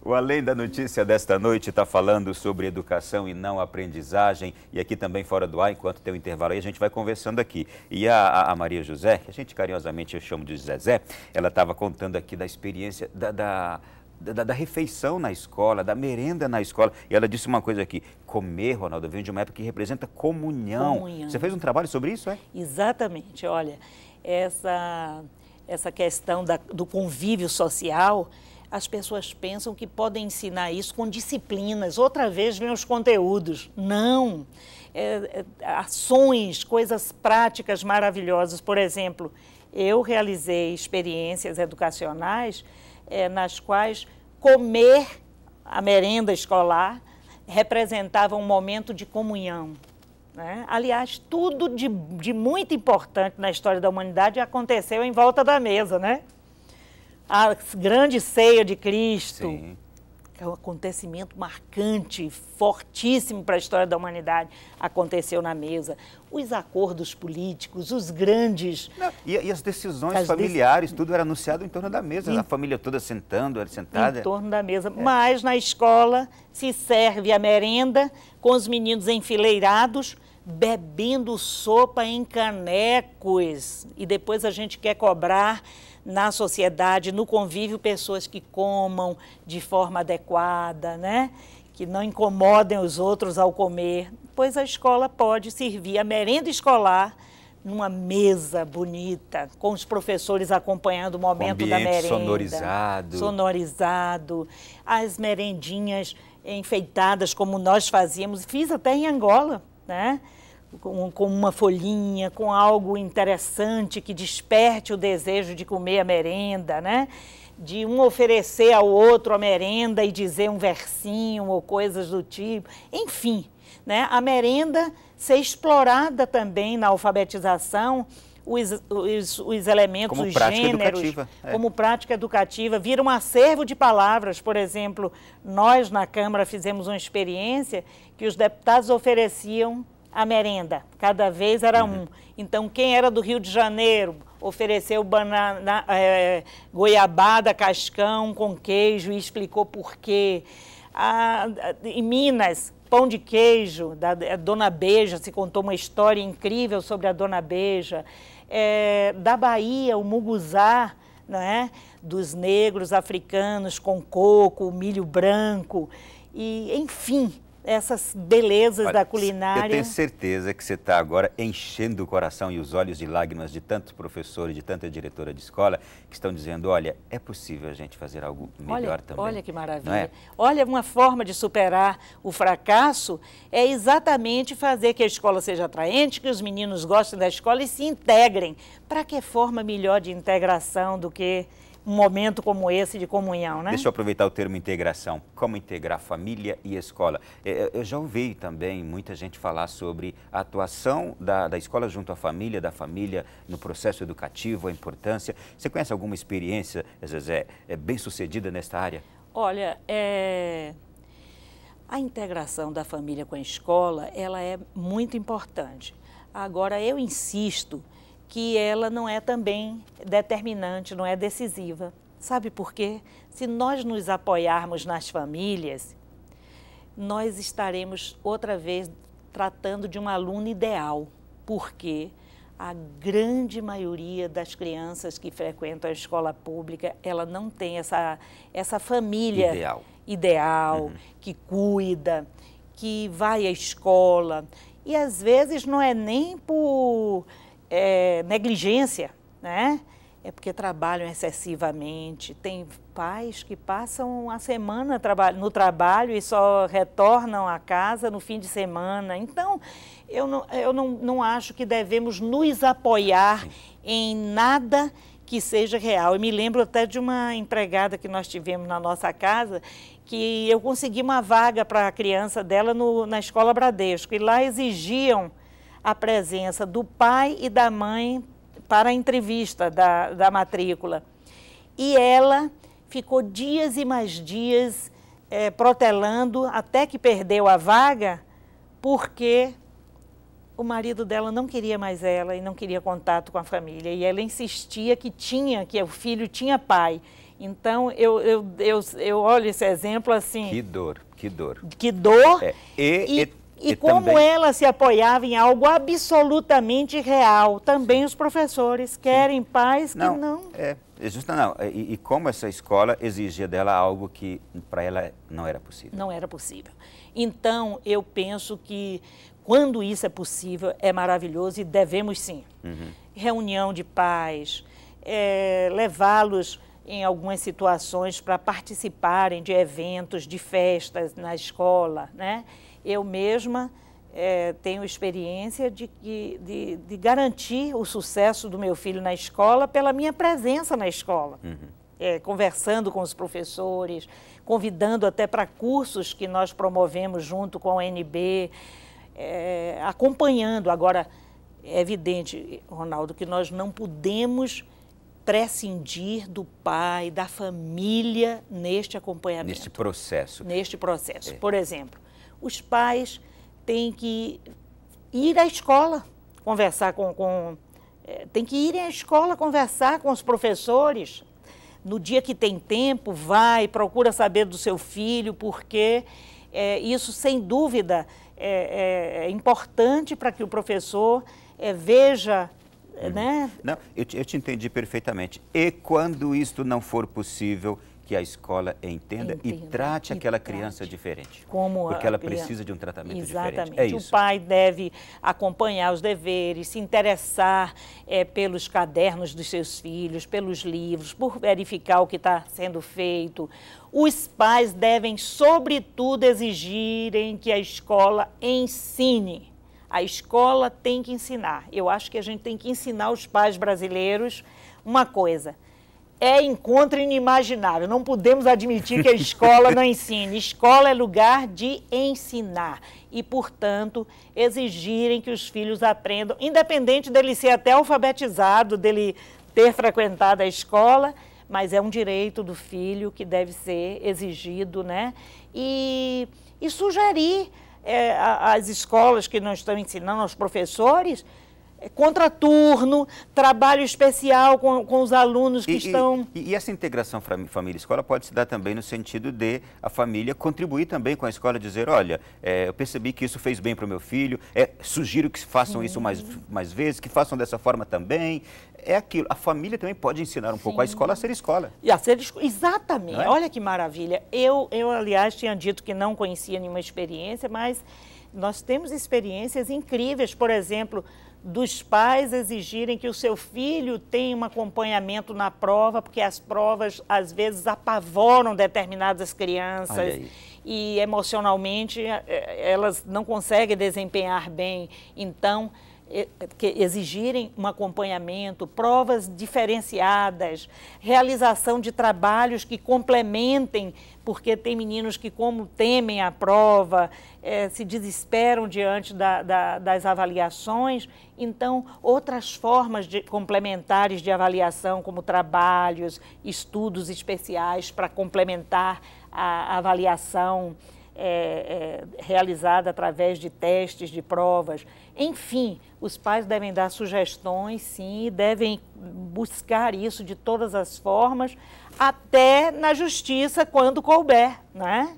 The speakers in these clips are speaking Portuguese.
O Além da Notícia desta noite está falando sobre educação e não aprendizagem. E aqui também fora do ar, enquanto tem o intervalo aí, a gente vai conversando aqui. E a Maria José, que a gente carinhosamente eu chamo de Zezé, ela estava contando aqui da experiência da refeição na escola, da merenda na escola. E ela disse uma coisa aqui: comer, Ronaldo, vem de uma época que representa comunhão. Você fez um trabalho sobre isso, é? Exatamente. Olha, essa questão do convívio social, as pessoas pensam que podem ensinar isso com disciplinas. Outra vez vem os conteúdos. Não. Ações, coisas práticas maravilhosas. Por exemplo, eu realizei experiências educacionais nas quais comer a merenda escolar representava um momento de comunhão, né? Aliás, tudo de muito importante na história da humanidade aconteceu em volta da mesa, né? A grande ceia de Cristo, Sim. que é um acontecimento marcante, fortíssimo para a história da humanidade, aconteceu na mesa. Os acordos políticos, os grandes... Não, e as decisões familiares, tudo era anunciado em torno da mesa, a família toda sentada. Em torno da mesa. Mas na escola se serve a merenda com os meninos enfileirados, bebendo sopa em canecos. E depois a gente quer cobrar na sociedade, no convívio, pessoas que comam de forma adequada, né? Que não incomodem os outros ao comer. Pois a escola pode servir a merenda escolar numa mesa bonita, com os professores acompanhando o momento da merenda. Sonorizado. As merendinhas enfeitadas, como nós fazíamos. Fiz até em Angola, né? Com uma folhinha, com algo interessante que desperte o desejo de comer a merenda, né? De um oferecer ao outro a merenda e dizer um versinho ou coisas do tipo. Enfim, né? A merenda ser explorada também na alfabetização, os elementos, os gêneros, como prática educativa, vira um acervo de palavras. Por exemplo, nós na Câmara fizemos uma experiência que os deputados ofereciam a merenda, cada vez era um. Então, quem era do Rio de Janeiro ofereceu goiabada, cascão com queijo e explicou por quê. Em Minas, pão de queijo, da Dona Beija, se contou uma história incrível sobre a Dona Beija. Da Bahia, o muguzá, né, dos negros africanos com coco, milho branco, e enfim, essas belezas da culinária. Eu tenho certeza que você está agora enchendo o coração e os olhos de lágrimas de tantos professores, de tanta diretora de escola, que estão dizendo: olha, é possível a gente fazer algo melhor também. Olha que maravilha. Olha, uma forma de superar o fracasso é exatamente fazer que a escola seja atraente, que os meninos gostem da escola e se integrem. Para que forma melhor de integração do que um momento como esse de comunhão, né? Deixa eu aproveitar o termo integração. Como integrar família e escola? Eu já ouvi também muita gente falar sobre a atuação da escola junto à família, da família no processo educativo, a importância. Você conhece alguma experiência, Zezé, bem-sucedida nesta área? Olha, a integração da família com a escola, ela é muito importante. Agora, eu insisto que ela não é também determinante, não é decisiva. Sabe por quê? Se nós nos apoiarmos nas famílias, nós estaremos outra vez tratando de um aluno ideal, porque a grande maioria das crianças que frequentam a escola pública, ela não tem essa família ideal, que cuida, que vai à escola. E às vezes não é nem por negligência, né? É porque trabalham excessivamente. Tem pais que passam a semana no trabalho e só retornam a casa no fim de semana. Então, eu não acho que devemos nos apoiar em nada que seja real. Eu me lembro até de uma empregada que nós tivemos na nossa casa, que eu consegui uma vaga para a criança dela na Escola Bradesco, e lá exigiam a presença do pai e da mãe para a entrevista da matrícula. E ela ficou dias e mais dias protelando, até que perdeu a vaga, porque o marido dela não queria mais ela e não queria contato com a família. E ela insistia que o filho tinha pai. Então, eu olho esse exemplo assim... Que dor, que dor. Que dor E como também... ela se apoiava em algo absolutamente real. Também os professores querem pais que não... E como essa escola exigia dela algo que para ela não era possível. Não era possível. Então, eu penso que quando isso é possível, é maravilhoso e devemos sim. Reunião de pais, levá-los em algumas situações para participarem de eventos, de festas na escola, né? Eu mesma tenho experiência de garantir o sucesso do meu filho na escola pela minha presença na escola. Conversando com os professores, convidando até para cursos que nós promovemos junto com a UNB, acompanhando. Agora, é evidente, Ronaldo, que nós não podemos prescindir do pai, da família neste acompanhamento. Neste processo. Neste processo. Por exemplo, os pais têm que ir à escola conversar tem que ir à escola conversar com os professores. No dia que tem tempo, procura saber do seu filho, porque isso, sem dúvida, é importante para que o professor veja, né? Não, eu te entendi perfeitamente. E quando isto não for possível, que a escola entenda e trate aquela criança diferente. Porque ela precisa de um tratamento diferente. É isso. O pai deve acompanhar os deveres, se interessar pelos cadernos dos seus filhos, pelos livros, por verificar o que está sendo feito. Os pais devem, sobretudo, exigirem que a escola ensine. A escola tem que ensinar. Eu acho que a gente tem que ensinar os pais brasileiros uma coisa. É encontro inimaginável. Não podemos admitir que a escola não ensine. Escola é lugar de ensinar. E, portanto, exigirem que os filhos aprendam, independente dele ser até alfabetizado, dele ter frequentado a escola, mas é um direito do filho que deve ser exigido, né? E sugerir às escolas que não estão ensinando, aos professores, contraturno, trabalho especial com os alunos que estão... E essa integração família-escola pode se dar também no sentido de a família contribuir também com a escola, dizer, olha, eu percebi que isso fez bem para o meu filho, sugiro que façam isso mais vezes, que façam dessa forma também. É aquilo, a família também pode ensinar um pouco a escola a ser escola. Exatamente, olha que maravilha. Eu, aliás, tinha dito que não conhecia nenhuma experiência, mas nós temos experiências incríveis, por exemplo, dos pais exigirem que o seu filho tenha um acompanhamento na prova, porque as provas, às vezes, apavoram determinadas crianças e, emocionalmente, elas não conseguem desempenhar bem. Então, exigirem um acompanhamento, provas diferenciadas, realização de trabalhos que complementem, porque tem meninos que, como temem a prova, se desesperam diante das avaliações. Então, outras formas complementares de avaliação, como trabalhos, estudos especiais para complementar a avaliação realizada através de testes, de provas. Enfim, os pais devem dar sugestões, sim, e devem buscar isso de todas as formas, até na justiça, quando couber, né?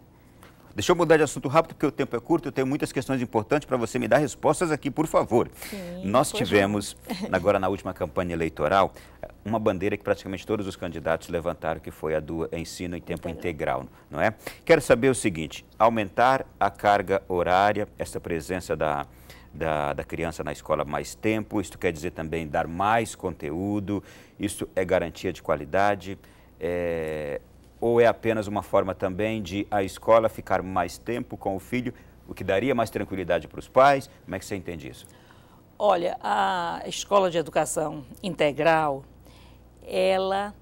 Deixa eu mudar de assunto rápido, porque o tempo é curto, eu tenho muitas questões importantes para você me dar respostas aqui, por favor. Sim, nós tivemos, agora na última campanha eleitoral, uma bandeira que praticamente todos os candidatos levantaram, que foi a do ensino em tempo integral, não é? Quero saber o seguinte, aumentar a carga horária, essa presença da criança na escola mais tempo, isto quer dizer também dar mais conteúdo, isso é garantia de qualidade, ou é apenas uma forma também de a escola ficar mais tempo com o filho, o que daria mais tranquilidade para os pais? Como é que você entende isso? Olha, a escola de educação integral, ela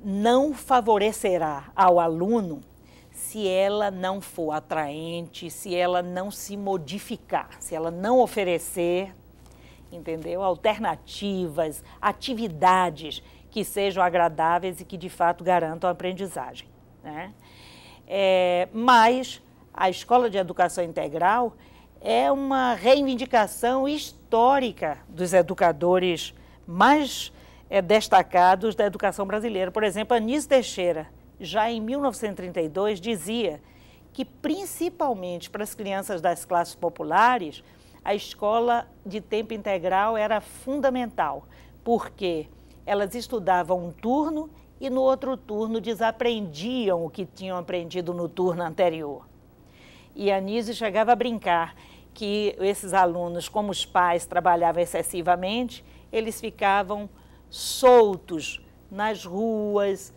não favorecerá ao aluno se ela não for atraente, se ela não se modificar, se ela não oferecer, entendeu? Alternativas, atividades que sejam agradáveis e que, de fato, garantam a aprendizagem, né? Mas a Escola de Educação Integral é uma reivindicação histórica dos educadores mais destacados da educação brasileira. Por exemplo, Anísio Teixeira, já em 1932, dizia que, principalmente para as crianças das classes populares, a escola de tempo integral era fundamental, porque elas estudavam um turno e no outro turno desaprendiam o que tinham aprendido no turno anterior. E Anísio chegava a brincar que esses alunos, como os pais trabalhavam excessivamente, eles ficavam soltos nas ruas,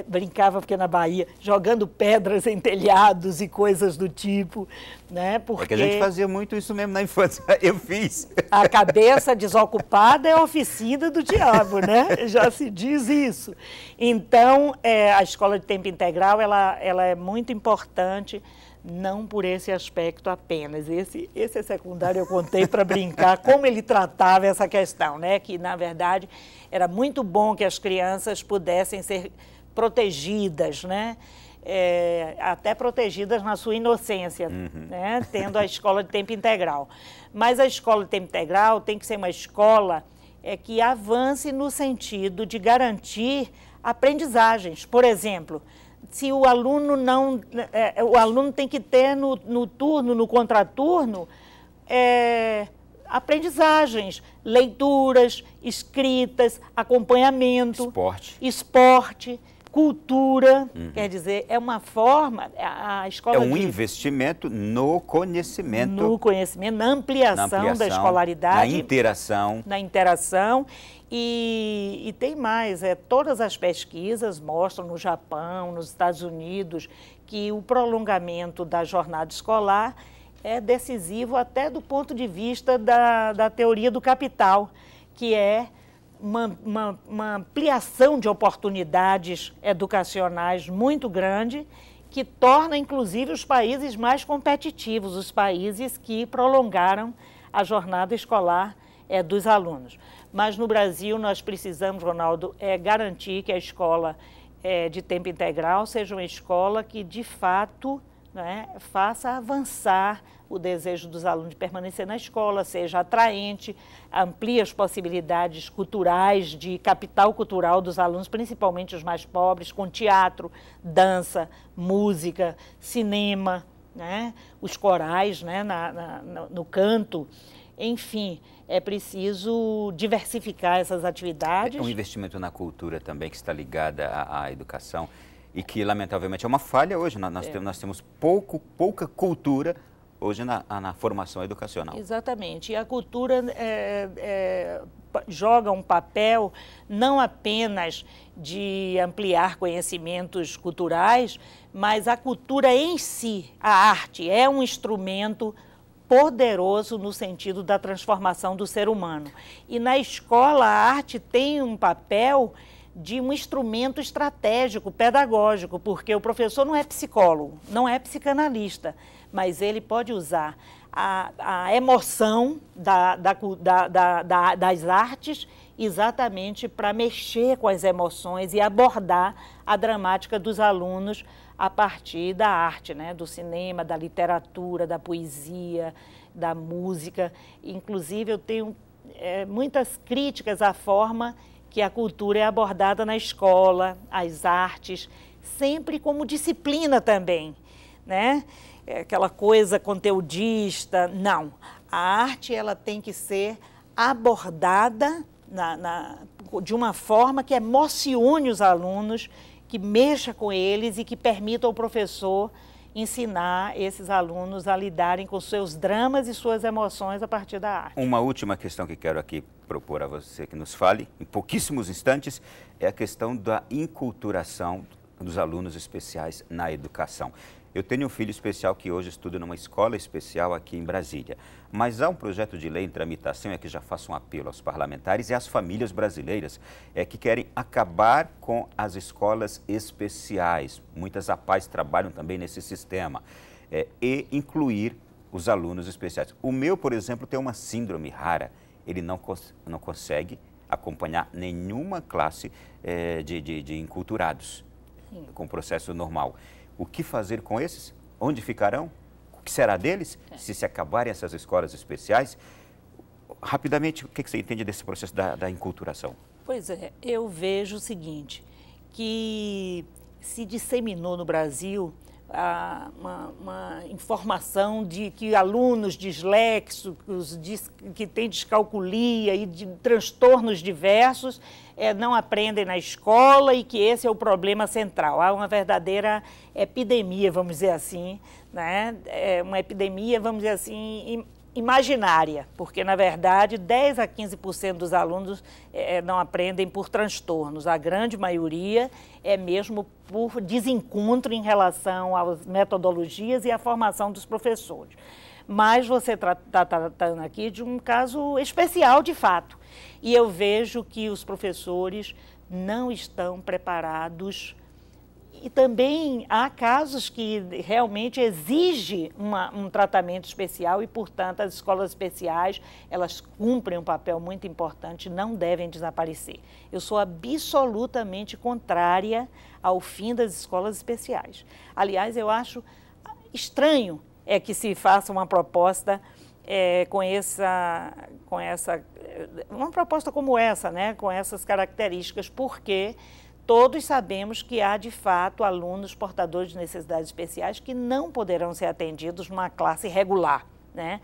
brincava, porque na Bahia, jogando pedras em telhados e coisas do tipo, né? Porque é que a gente fazia muito isso mesmo na infância, eu fiz. A cabeça desocupada é a oficina do diabo, né? Já se diz isso. Então, a escola de tempo integral, ela é muito importante, não por esse aspecto apenas. Esse é secundário, eu contei para brincar como ele tratava essa questão, né? Que, na verdade, era muito bom que as crianças pudessem ser protegidas, né? Até protegidas na sua inocência, né? Tendo a escola de tempo integral. Mas a escola de tempo integral tem que ser uma escola que avance no sentido de garantir aprendizagens. Por exemplo, se o aluno não... o aluno tem que ter no turno, no contraturno, aprendizagens, leituras, escritas, acompanhamento, esporte, cultura. Quer dizer, é uma forma, a escola... É um investimento no conhecimento. No conhecimento, na ampliação da escolaridade. Na interação. E tem mais, todas as pesquisas mostram no Japão, nos Estados Unidos, que o prolongamento da jornada escolar é decisivo até do ponto de vista da teoria do capital, que é uma ampliação de oportunidades educacionais muito grande, que torna, inclusive, os países mais competitivos, os países que prolongaram a jornada escolar dos alunos. Mas no Brasil nós precisamos, Ronaldo, garantir que a escola de tempo integral seja uma escola que, de fato, né, faça avançar o desejo dos alunos de permanecer na escola, seja atraente, amplie as possibilidades culturais, de capital cultural dos alunos, principalmente os mais pobres, com teatro, dança, música, cinema, né, os corais, né, no canto. Enfim, é preciso diversificar essas atividades. É um investimento na cultura também que está ligada à educação e que, lamentavelmente, é uma falha hoje. Nós temos pouca cultura hoje na formação educacional. Exatamente. E a cultura joga um papel não apenas de ampliar conhecimentos culturais, mas a cultura em si, a arte, é um instrumento poderoso no sentido da transformação do ser humano. E na escola a arte tem um papel de um instrumento estratégico, pedagógico, porque o professor não é psicólogo, não é psicanalista, mas ele pode usar a emoção das artes exatamente para mexer com as emoções e abordar a dramática dos alunos a partir da arte, né? Do cinema, da literatura, da poesia, da música. Inclusive, eu tenho muitas críticas à forma que a cultura é abordada na escola, as artes, sempre como disciplina também, né? Aquela coisa conteudista. Não, a arte ela tem que ser abordada de uma forma que emocione os alunos, que mexa com eles e que permita ao professor ensinar esses alunos a lidarem com seus dramas e suas emoções a partir da arte. Uma última questão que quero aqui propor a você que nos fale, em pouquíssimos instantes, é a questão da inculturação dos alunos especiais na educação. Eu tenho um filho especial que hoje estuda numa escola especial aqui em Brasília, mas há um projeto de lei em tramitação, que já faço um apelo aos parlamentares e às famílias brasileiras, que querem acabar com as escolas especiais. Muitas APAES trabalham também nesse sistema, e incluir os alunos especiais. O meu, por exemplo, tem uma síndrome rara, ele não consegue acompanhar nenhuma classe de enculturados, com processo normal. O que fazer com esses? Onde ficarão? O que será deles? Se acabarem essas escolas especiais, rapidamente, o que você entende desse processo da enculturação? Pois é, eu vejo o seguinte, que se disseminou no Brasil uma informação de que alunos disléxicos, que têm descalculia e de transtornos diversos não aprendem na escola e que esse é o problema central. Há uma verdadeira epidemia, vamos dizer assim, né? É uma epidemia, vamos dizer assim, imaginária, porque, na verdade, 10 a 15% dos alunos não aprendem por transtornos. A grande maioria é mesmo por desencontro em relação às metodologias e à formação dos professores. Mas você está tratando aqui de um caso especial, de fato. E eu vejo que os professores não estão preparados. E também há casos que realmente exigem um tratamento especial e, portanto, as escolas especiais, elas cumprem um papel muito importante, não devem desaparecer. Eu sou absolutamente contrária ao fim das escolas especiais. Aliás, eu acho estranho que se faça uma proposta uma proposta como essa, né, com essas características, porque todos sabemos que há, de fato, alunos portadores de necessidades especiais que não poderão ser atendidos numa classe regular, né?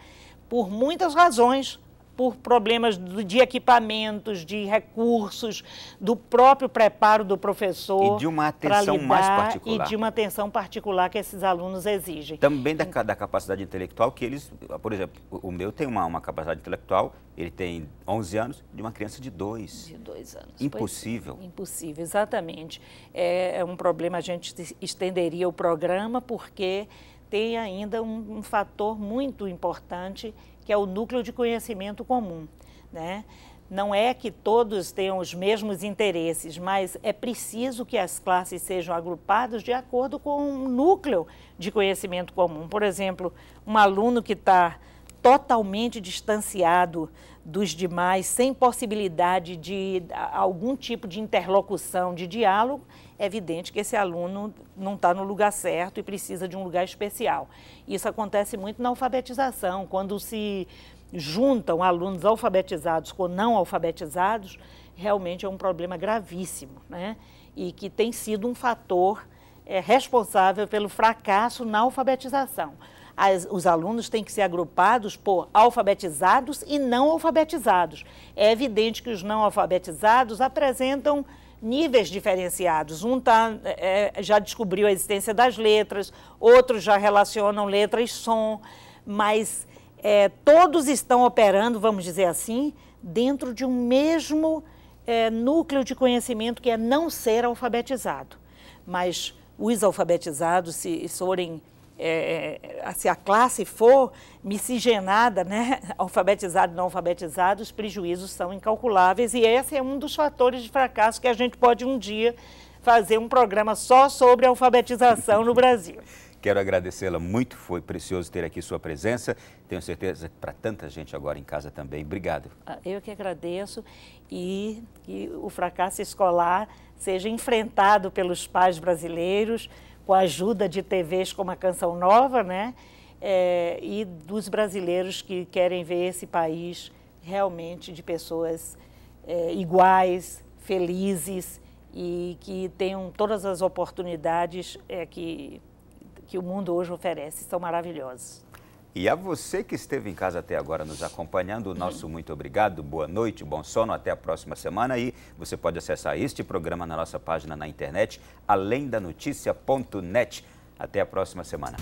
Por muitas razões, por problemas de equipamentos, de recursos, do próprio preparo do professor. E de uma atenção mais particular. E de uma atenção particular que esses alunos exigem. Também da capacidade intelectual que eles, por exemplo, o meu tem uma capacidade intelectual, ele tem 11 anos, de uma criança de 2. De 2 anos. Impossível. Pois, impossível, exatamente. É um problema, a gente estenderia o programa porque tem ainda um fator muito importante, que é o núcleo de conhecimento comum, né? Não é que todos tenham os mesmos interesses, mas é preciso que as classes sejam agrupadas de acordo com um núcleo de conhecimento comum. Por exemplo, um aluno que está totalmente distanciado dos demais, sem possibilidade de algum tipo de interlocução, de diálogo, é evidente que esse aluno não está no lugar certo e precisa de um lugar especial. Isso acontece muito na alfabetização, quando se juntam alunos alfabetizados com não alfabetizados, realmente é um problema gravíssimo, né? E que tem sido um fator responsável pelo fracasso na alfabetização. Os alunos têm que ser agrupados por alfabetizados e não alfabetizados. É evidente que os não alfabetizados apresentam níveis diferenciados. Um já descobriu a existência das letras, outros já relacionam letra e som, mas todos estão operando, vamos dizer assim, dentro de um mesmo núcleo de conhecimento, que é não ser alfabetizado. Mas os alfabetizados, se a classe for miscigenada, né, alfabetizado e não alfabetizado, os prejuízos são incalculáveis, e esse é um dos fatores de fracasso que a gente pode um dia fazer um programa só sobre alfabetização no Brasil. Quero agradecê-la muito, foi precioso ter aqui sua presença. Tenho certeza que para tanta gente agora em casa também. Obrigado. Eu que agradeço, e que o fracasso escolar seja enfrentado pelos pais brasileiros, com a ajuda de TVs como a Canção Nova, né? E dos brasileiros que querem ver esse país realmente de pessoas iguais, felizes e que tenham todas as oportunidades que o mundo hoje oferece. São maravilhosos. E a você que esteve em casa até agora nos acompanhando, o nosso muito obrigado, boa noite, bom sono, até a próxima semana. E você pode acessar este programa na nossa página na internet, alemdanoticia.net. Até a próxima semana.